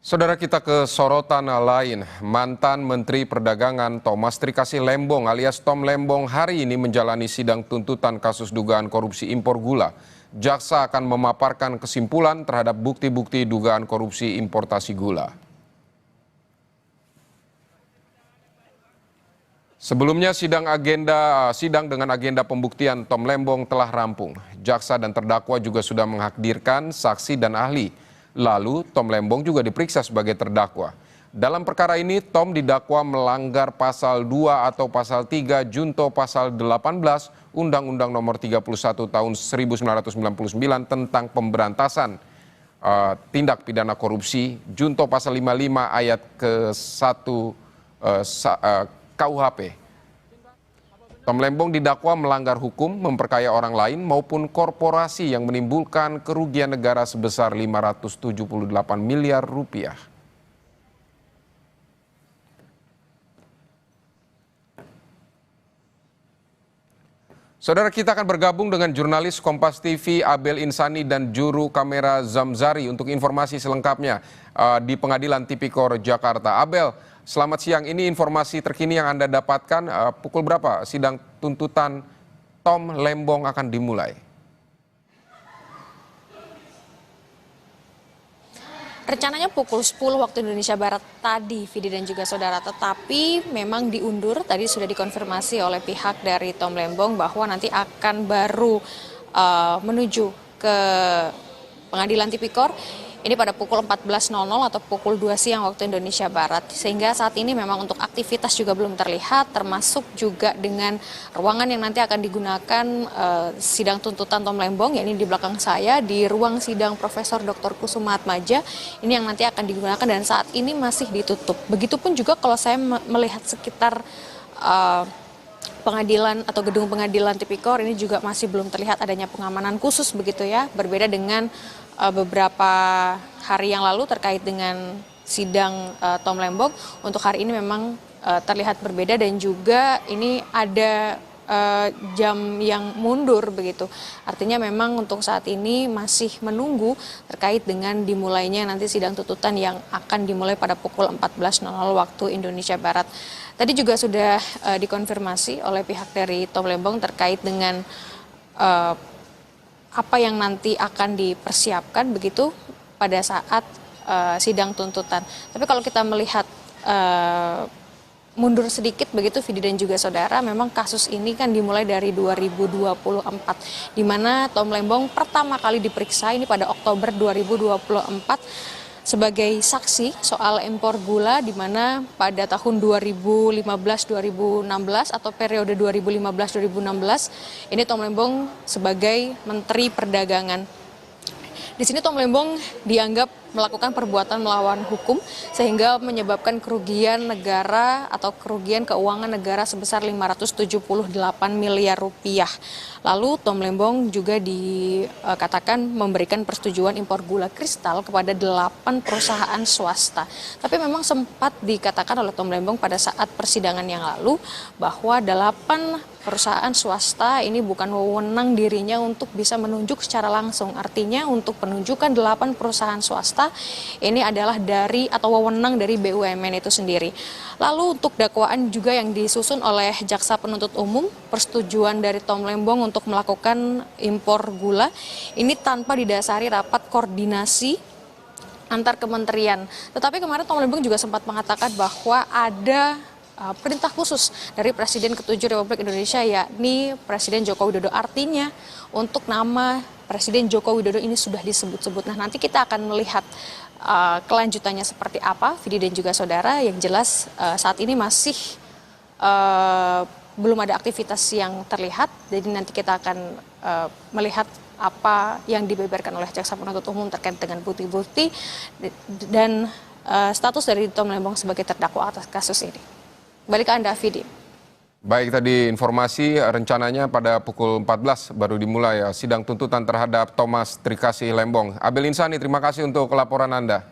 Saudara, kita ke sorotan lain. Mantan Menteri Perdagangan Thomas Trikasih Lembong alias Tom Lembong hari ini menjalani sidang tuntutan kasus dugaan korupsi impor gula. Jaksa akan memaparkan kesimpulan terhadap bukti-bukti dugaan korupsi importasi gula. Sebelumnya sidang dengan agenda pembuktian Tom Lembong telah rampung. Jaksa dan terdakwa juga sudah menghadirkan saksi dan ahli. Lalu Tom Lembong juga diperiksa sebagai terdakwa. Dalam perkara ini Tom didakwa melanggar pasal 2 atau pasal 3 junto pasal 18 Undang-Undang Nomor 31 tahun 1999 tentang pemberantasan tindak pidana korupsi junto pasal 55 ayat ke-1 KUHP. Tom Lembong didakwa melanggar hukum, memperkaya orang lain maupun korporasi yang menimbulkan kerugian negara sebesar 578 miliar rupiah. Saudara, kita akan bergabung dengan jurnalis Kompas TV Abel Insani dan juru kamera Zamzari untuk informasi selengkapnya di Pengadilan Tipikor Jakarta. Abel, selamat siang. Ini informasi terkini yang Anda dapatkan. Pukul berapa sidang tuntutan Tom Lembong akan dimulai? Rencananya pukul 10 waktu Indonesia Barat tadi, Vidi dan juga saudara, tetapi memang diundur. Tadi sudah dikonfirmasi oleh pihak dari Tom Lembong bahwa nanti akan baru menuju ke Pengadilan Tipikor. Ini pada pukul 14.00 atau pukul 2 siang waktu Indonesia Barat. Sehingga saat ini memang untuk aktivitas juga belum terlihat, termasuk juga dengan ruangan yang nanti akan digunakan sidang tuntutan Tom Lembong, yakni di belakang saya, di ruang sidang Profesor Dr. Kusuma Atmaja. Ini yang nanti akan digunakan dan saat ini masih ditutup. Begitupun juga kalau saya melihat sekitar pengadilan atau gedung pengadilan Tipikor, ini juga masih belum terlihat adanya pengamanan khusus begitu ya, berbeda dengan beberapa hari yang lalu terkait dengan sidang Tom Lembong. Untuk hari ini memang terlihat berbeda dan juga ini ada jam yang mundur begitu. Artinya memang untuk saat ini masih menunggu terkait dengan dimulainya nanti sidang tuntutan yang akan dimulai pada pukul 14.00 waktu Indonesia Barat. Tadi juga sudah dikonfirmasi oleh pihak dari Tom Lembong terkait dengan apa yang nanti akan dipersiapkan begitu pada saat sidang tuntutan. Tapi kalau kita melihat mundur sedikit begitu Vidi dan juga saudara, memang kasus ini kan dimulai dari 2024, di mana Tom Lembong pertama kali diperiksa ini pada Oktober 2024 sebagai saksi soal impor gula, di mana pada tahun 2015-2016 atau periode 2015-2016 ini Tom Lembong sebagai Menteri Perdagangan. Di sini Tom Lembong dianggap melakukan perbuatan melawan hukum sehingga menyebabkan kerugian negara atau kerugian keuangan negara sebesar 578 miliar rupiah. Lalu Tom Lembong juga dikatakan memberikan persetujuan impor gula kristal kepada 8 perusahaan swasta. Tapi memang sempat dikatakan oleh Tom Lembong pada saat persidangan yang lalu bahwa 8 perusahaan swasta ini bukan wewenang dirinya untuk bisa menunjuk secara langsung. Artinya untuk penunjukan 8 perusahaan swasta ini adalah dari atau wewenang dari BUMN itu sendiri. Lalu untuk dakwaan juga yang disusun oleh Jaksa Penuntut Umum, persetujuan dari Tom Lembong untuk melakukan impor gula ini tanpa didasari rapat koordinasi antar kementerian. Tetapi kemarin Tom Lembong juga sempat mengatakan bahwa ada perintah khusus dari Presiden ke-7 Republik Indonesia, yakni Presiden Joko Widodo. Artinya untuk nama Presiden Joko Widodo ini sudah disebut-sebut. Nah, nanti kita akan melihat kelanjutannya seperti apa, Vidi dan juga saudara. Yang jelas saat ini masih belum ada aktivitas yang terlihat. Jadi nanti kita akan melihat apa yang dibeberkan oleh Jaksa Penuntut Umum terkait dengan bukti-bukti dan status dari Tom Lembong sebagai terdakwa atas kasus ini. Balik ke Anda, Vidi. Baik, tadi informasi rencananya pada pukul 14 baru dimulai sidang tuntutan terhadap Thomas Trikasih Lembong. Abel Insani, terima kasih untuk laporan Anda.